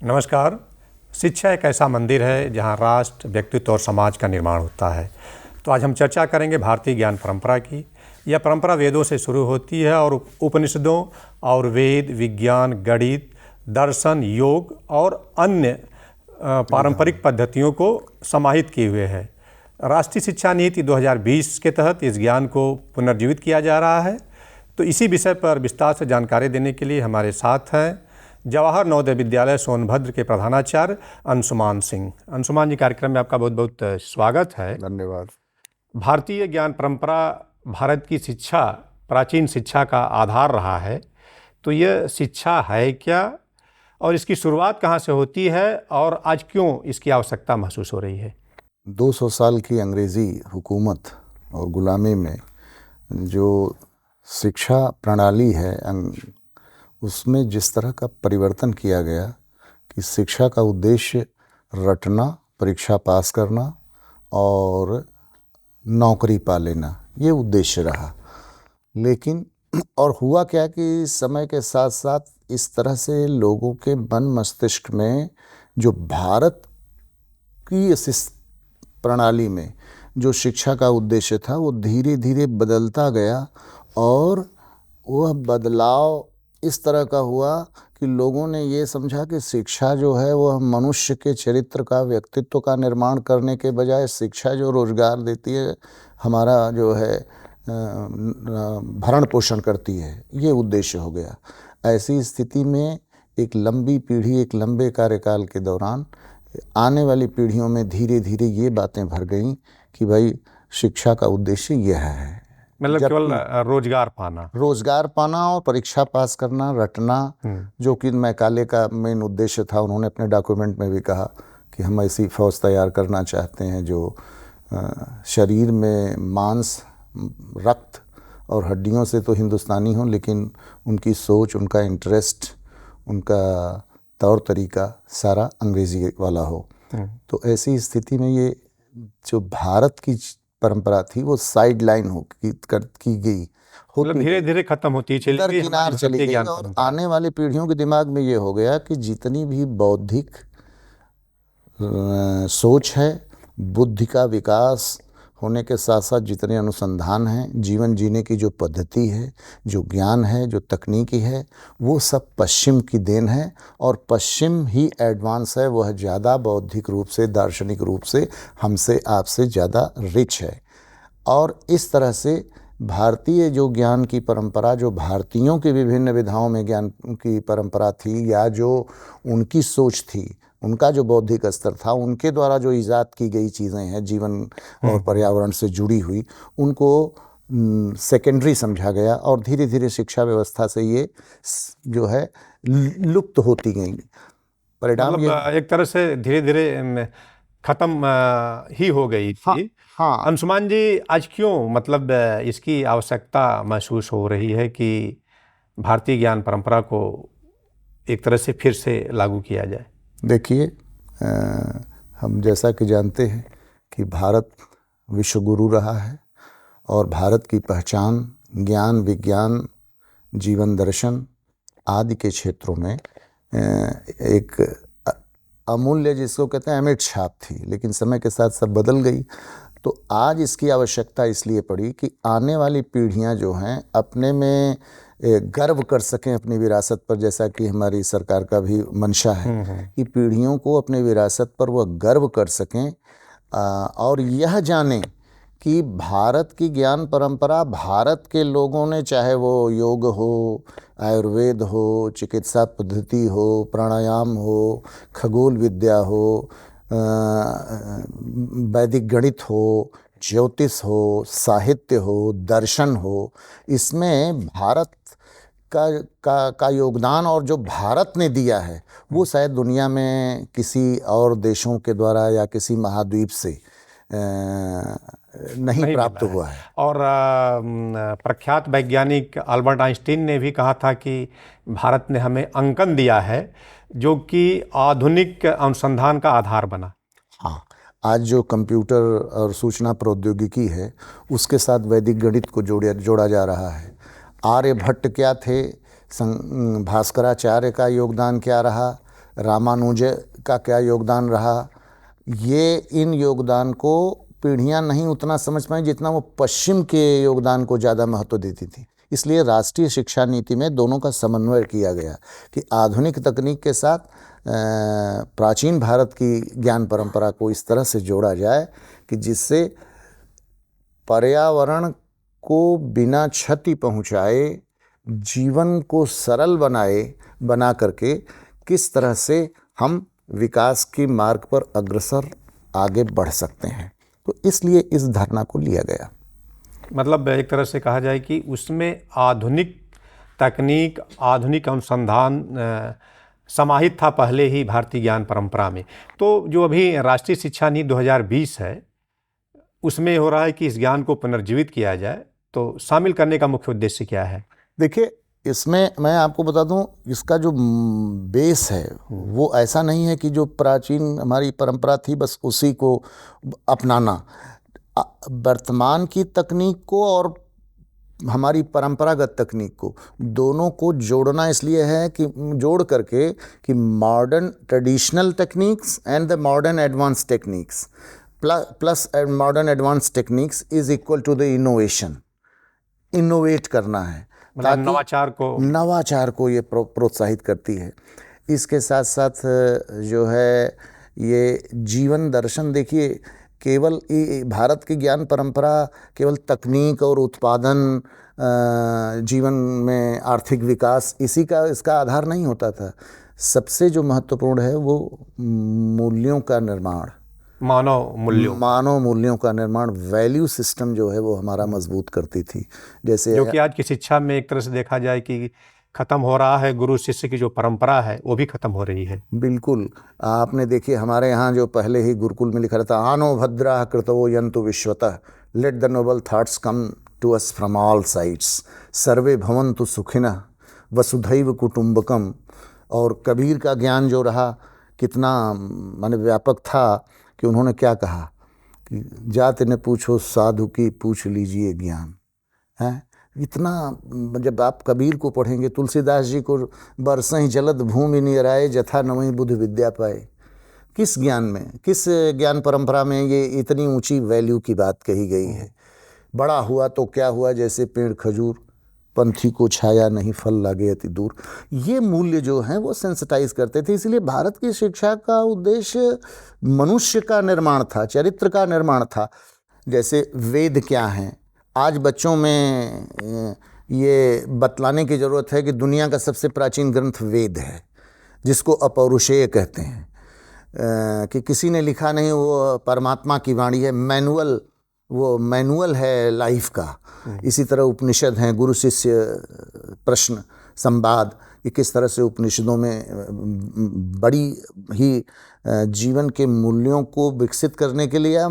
नमस्कार। शिक्षा एक ऐसा मंदिर है जहाँ राष्ट्र, व्यक्तित्व और समाज का निर्माण होता है। तो आज हम चर्चा करेंगे भारतीय ज्ञान परंपरा की। यह परंपरा वेदों से शुरू होती है और उपनिषदों और वेद, विज्ञान, गणित, दर्शन, योग और अन्य पारंपरिक पद्धतियों को समाहित किए हुए है। राष्ट्रीय शिक्षा नीति 2020 के तहत इस ज्ञान को पुनर्जीवित किया जा रहा है। तो इसी विषय पर विस्तार से जानकारी देने के लिए हमारे साथ हैं जवाहर नवोदय विद्यालय सोनभद्र के प्रधानाचार्य अंशुमान सिंह। अंशुमान जी, कार्यक्रम में आपका बहुत बहुत स्वागत है। धन्यवाद। भारतीय ज्ञान परंपरा भारत की शिक्षा, प्राचीन शिक्षा का आधार रहा है। तो यह शिक्षा है क्या, और इसकी शुरुआत कहाँ से होती है, और आज क्यों इसकी आवश्यकता महसूस हो रही है? 200 साल की अंग्रेज़ी हुकूमत और गुलामी में जो शिक्षा प्रणाली है उसमें जिस तरह का परिवर्तन किया गया कि शिक्षा का उद्देश्य रटना, परीक्षा पास करना और नौकरी पा लेना, ये उद्देश्य रहा। लेकिन और हुआ क्या कि समय के साथ साथ इस तरह से लोगों के मन मस्तिष्क में जो भारत की इस प्रणाली में जो शिक्षा का उद्देश्य था वो धीरे धीरे बदलता गया, और वह बदलाव इस तरह का हुआ कि लोगों ने ये समझा कि शिक्षा जो है वह मनुष्य के चरित्र का, व्यक्तित्व का निर्माण करने के बजाय शिक्षा जो रोजगार देती है, हमारा जो है भरण पोषण करती है, ये उद्देश्य हो गया। ऐसी स्थिति में एक लंबी पीढ़ी, एक लंबे कार्यकाल के दौरान आने वाली पीढ़ियों में धीरे धीरे ये बातें भर गईं कि भाई शिक्षा का उद्देश्य यह है, मतलब केवल रोजगार पाना और परीक्षा पास करना, रटना, जो कि मैकाले का मेन उद्देश्य था। उन्होंने अपने डॉक्यूमेंट में भी कहा कि हम ऐसी फौज तैयार करना चाहते हैं जो शरीर में मांस, रक्त और हड्डियों से तो हिंदुस्तानी हो, लेकिन उनकी सोच, उनका इंटरेस्ट, उनका तौर तरीका सारा अंग्रेजी वाला हो। तो ऐसी स्थिति में ये जो भारत की परंपरा थी वो साइड लाइन की गई, मतलब धीरे धीरे खत्म होती चली गई, दरकिनार चली गई। और आने वाली पीढ़ियों के दिमाग में ये हो गया कि जितनी भी बौद्धिक सोच है, बुद्धि का विकास होने के साथ साथ जितने अनुसंधान हैं, जीवन जीने की जो पद्धति है, जो ज्ञान है, जो तकनीकी है, वो सब पश्चिम की देन है। और पश्चिम ही एडवांस है, वह ज़्यादा बौद्धिक रूप से, दार्शनिक रूप से हमसे, आपसे ज़्यादा रिच है। और इस तरह से भारतीय जो ज्ञान की परंपरा, जो भारतीयों की विभिन्न विधाओं में ज्ञान की परंपरा थी, या जो उनकी सोच थी, उनका जो बौद्धिक स्तर था, उनके द्वारा जो ईजाद की गई चीज़ें हैं जीवन और पर्यावरण से जुड़ी हुई, उनको सेकेंडरी समझा गया। और धीरे धीरे शिक्षा व्यवस्था से ये जो है लुप्त होती गई। परिणाम मतलब एक तरह से धीरे धीरे खत्म ही हो गई थी। हाँ। अंशुमान जी, आज क्यों मतलब इसकी आवश्यकता महसूस हो रही है कि भारतीय ज्ञान परंपरा को एक तरह से फिर से लागू किया जाए? देखिए, हम जैसा कि जानते हैं कि भारत विश्व गुरु रहा है, और भारत की पहचान ज्ञान, विज्ञान, जीवन दर्शन आदि के क्षेत्रों में एक अमूल्य, जिसको कहते हैं अमिट छाप थी, लेकिन समय के साथ सब बदल गई। तो आज इसकी आवश्यकता इसलिए पड़ी कि आने वाली पीढ़ियां जो हैं अपने में गर्व कर सकें अपनी विरासत पर, जैसा कि हमारी सरकार का भी मंशा है कि पीढ़ियों को अपने विरासत पर वह गर्व कर सकें, और यह जानें कि भारत की ज्ञान परंपरा, भारत के लोगों ने, चाहे वो योग हो, आयुर्वेद हो, चिकित्सा पद्धति हो, प्राणायाम हो, खगोल विद्या हो, वैदिक गणित हो, ज्योतिष हो, साहित्य हो, दर्शन हो, इसमें भारत का योगदान और जो भारत ने दिया है वो शायद दुनिया में किसी और देशों के द्वारा या किसी महाद्वीप से नहीं प्राप्त हुआ है। और प्रख्यात वैज्ञानिक अल्बर्ट आइंस्टीन ने भी कहा था कि भारत ने हमें अंकन दिया है, जो कि आधुनिक अनुसंधान का आधार बना। हाँ, आज जो कंप्यूटर और सूचना प्रौद्योगिकी है उसके साथ वैदिक गणित को जोड़ा जा रहा है। आर्यभट्ट क्या थे, भास्कराचार्य का योगदान क्या रहा, रामानुज का क्या योगदान रहा, ये इन योगदान को पीढ़ियां नहीं उतना समझ पाई जितना वो पश्चिम के योगदान को ज़्यादा महत्व देती थी। इसलिए राष्ट्रीय शिक्षा नीति में दोनों का समन्वय किया गया कि आधुनिक तकनीक के साथ प्राचीन भारत की ज्ञान परंपरा को इस तरह से जोड़ा जाए कि जिससे पर्यावरण को बिना क्षति पहुंचाए जीवन को सरल बना करके किस तरह से हम विकास के मार्ग पर अग्रसर आगे बढ़ सकते हैं। तो इसलिए इस धारणा को लिया गया। मतलब एक तरह से कहा जाए कि उसमें आधुनिक तकनीक, आधुनिक अनुसंधान समाहित था पहले ही भारतीय ज्ञान परंपरा में। तो जो अभी राष्ट्रीय शिक्षा नीति 2020 है, उसमें हो रहा है कि इस ज्ञान को पुनर्जीवित किया जाए, तो शामिल करने का मुख्य उद्देश्य क्या है? देखिए, इसमें मैं आपको बता दूं, इसका जो बेस है वो ऐसा नहीं है कि जो प्राचीन हमारी परंपरा थी बस उसी को अपनाना। वर्तमान की तकनीक को और हमारी परंपरागत तकनीक को दोनों को जोड़ना इसलिए है कि जोड़ करके कि modern traditional techniques and the modern advance techniques plus modern advance techniques is equal to the innovation. Innovate करना है, मतलब नवाचार को ये प्रोत्साहित करती है। इसके साथ साथ जो है ये जीवन दर्शन, देखिए केवल भारत की ज्ञान परंपरा केवल तकनीक और उत्पादन, जीवन में आर्थिक विकास इसका आधार नहीं होता था। सबसे जो महत्वपूर्ण है वो मूल्यों का निर्माण, मानव मूल्यों का निर्माण, वैल्यू सिस्टम जो है वो हमारा मजबूत करती थी। जैसे जो कि आज की शिक्षा में एक तरह से देखा जाए कि खत्म हो रहा है, गुरु शिष्य की जो परंपरा है वो भी खत्म हो रही है। बिल्कुल, आपने देखिए हमारे यहाँ जो पहले ही गुरुकुल में लिखा रहता, आनो भद्रा कृतवो यंतु विश्वतः, let the noble thoughts come to us from all sides, सर्वे भवन्तु सुखिनः वसुधैव कुटुंबकम। और कबीर का ज्ञान जो रहा कितना माने व्यापक था कि उन्होंने क्या कहा कि जाति ने पूछो साधु की, पूछ लीजिए ज्ञान है। इतना, जब आप कबीर को पढ़ेंगे, तुलसीदास जी को, बरसहि जलद भूमि निराए जथा नवहि बुध विद्या पाए। किस ज्ञान में, किस ज्ञान परंपरा में ये इतनी ऊंची वैल्यू की बात कही गई है? बड़ा हुआ तो क्या हुआ, जैसे पेड़ खजूर, पंथी को छाया नहीं फल लागे अति दूर। ये मूल्य जो हैं वो सेंसिटाइज करते थे। इसलिए भारत की शिक्षा का उद्देश्य मनुष्य का निर्माण था, चरित्र का निर्माण था। जैसे वेद क्या हैं, आज बच्चों में ये बतलाने की ज़रूरत है कि दुनिया का सबसे प्राचीन ग्रंथ वेद है, जिसको अपौरुषेय कहते हैं, कि किसी ने लिखा नहीं, वो परमात्मा की वाणी है। वो मैनुअल है लाइफ का। इसी तरह उपनिषद हैं, गुरु शिष्य प्रश्न संवाद, ये किस तरह से उपनिषदों में बड़ी ही जीवन के मूल्यों को विकसित करने के लिए,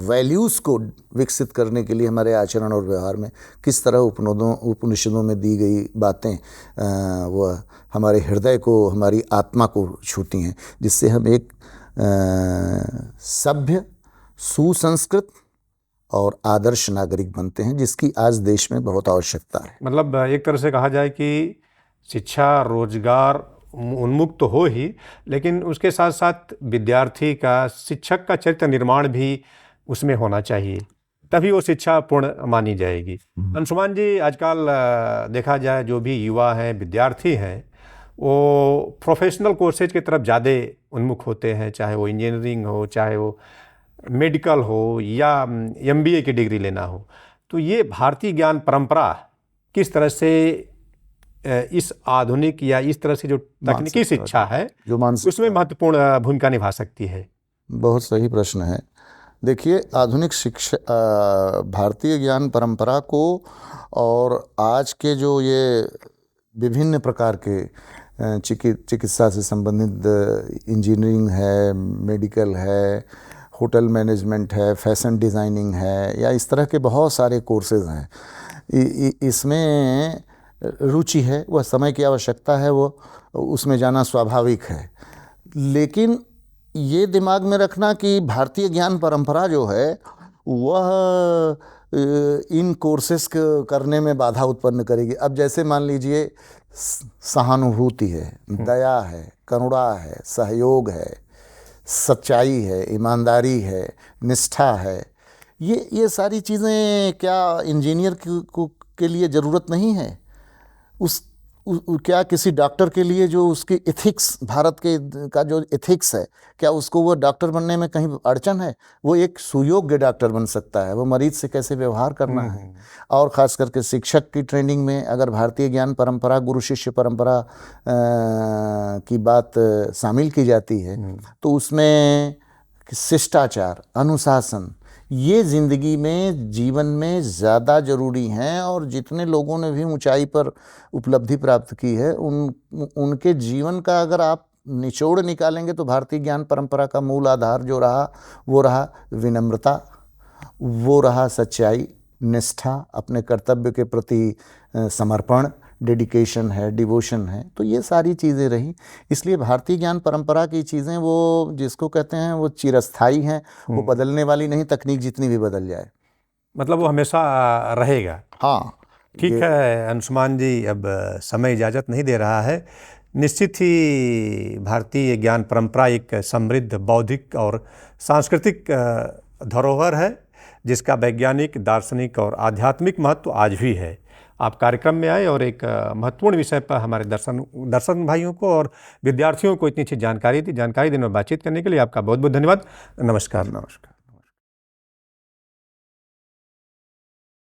वैल्यूज़ को विकसित करने के लिए हमारे आचरण और व्यवहार में किस तरह उपनिषदों में दी गई बातें वह हमारे हृदय को, हमारी आत्मा को छूती हैं, जिससे हम एक सभ्य, सुसंस्कृत और आदर्श नागरिक बनते हैं, जिसकी आज देश में बहुत आवश्यकता है। मतलब एक तरह से कहा जाए कि शिक्षा रोजगार उन्मुक्त तो हो ही, लेकिन उसके साथ साथ विद्यार्थी का, शिक्षक का चरित्र निर्माण भी उसमें होना चाहिए, तभी वो शिक्षा पूर्ण मानी जाएगी। अंशुमान जी, आजकल देखा जाए जो भी युवा हैं, विद्यार्थी हैं, वो प्रोफेशनल कोर्सेज की तरफ ज़्यादा उन्मुख होते हैं, चाहे वो इंजीनियरिंग हो, चाहे वो मेडिकल हो या MBA की डिग्री लेना हो। तो ये भारतीय ज्ञान परंपरा किस तरह से इस आधुनिक या इस तरह से जो तकनीकी शिक्षा है जो उसमें महत्वपूर्ण भूमिका निभा सकती है? बहुत सही प्रश्न है। देखिए, आधुनिक शिक्षा, भारतीय ज्ञान परंपरा को और आज के जो ये विभिन्न प्रकार के चिकित्सा से संबंधित इंजीनियरिंग है, मेडिकल है, होटल मैनेजमेंट है, फैशन डिज़ाइनिंग है, या इस तरह के बहुत सारे कोर्सेज हैं, इसमें रुचि है, वह समय की आवश्यकता है, वो उसमें जाना स्वाभाविक है। लेकिन ये दिमाग में रखना कि भारतीय ज्ञान परंपरा जो है वह इन कोर्सेस करने में बाधा उत्पन्न करेगी। अब जैसे मान लीजिए सहानुभूति है, दया है, करुणा है, सहयोग है, सच्चाई है, ईमानदारी है, निष्ठा है। ये सारी चीज़ें क्या इंजीनियर के लिए ज़रूरत नहीं है? क्या किसी डॉक्टर के लिए जो उसकी एथिक्स, भारत के का जो एथिक्स है, क्या उसको वो डॉक्टर बनने में कहीं अड़चन है? वो एक सुयोग्य डॉक्टर बन सकता है, वो मरीज से कैसे व्यवहार करना है। और ख़ास करके शिक्षक की ट्रेनिंग में अगर भारतीय ज्ञान परंपरा, गुरु शिष्य परंपरा की बात शामिल की जाती है तो उसमें शिष्टाचार, अनुशासन, ये ज़िंदगी में, जीवन में ज़्यादा ज़रूरी हैं। और जितने लोगों ने भी ऊंचाई पर उपलब्धि प्राप्त की है, उनके जीवन का अगर आप निचोड़ निकालेंगे तो भारतीय ज्ञान परंपरा का मूल आधार जो रहा वो रहा विनम्रता, वो रहा सच्चाई, निष्ठा, अपने कर्तव्य के प्रति समर्पण, डेडिकेशन है, डिवोशन है। तो ये सारी चीज़ें रही। इसलिए भारतीय ज्ञान परंपरा की चीज़ें वो जिसको कहते हैं वो चिरस्थायी हैं, वो बदलने वाली नहीं, तकनीक जितनी भी बदल जाए। मतलब वो हमेशा रहेगा। हाँ, ठीक है अंशुमान जी, अब समय इजाज़त नहीं दे रहा है। निश्चित ही भारतीय ज्ञान परंपरा एक समृद्ध बौद्धिक और सांस्कृतिक धरोहर है, जिसका वैज्ञानिक, दार्शनिक और आध्यात्मिक महत्व आज भी है। आप कार्यक्रम में आए और एक महत्वपूर्ण विषय पर हमारे दर्शक भाइयों को और विद्यार्थियों को इतनी अच्छी जानकारी दी। जानकारी देने और बातचीत करने के लिए आपका बहुत बहुत धन्यवाद। नमस्कार। नमस्कार।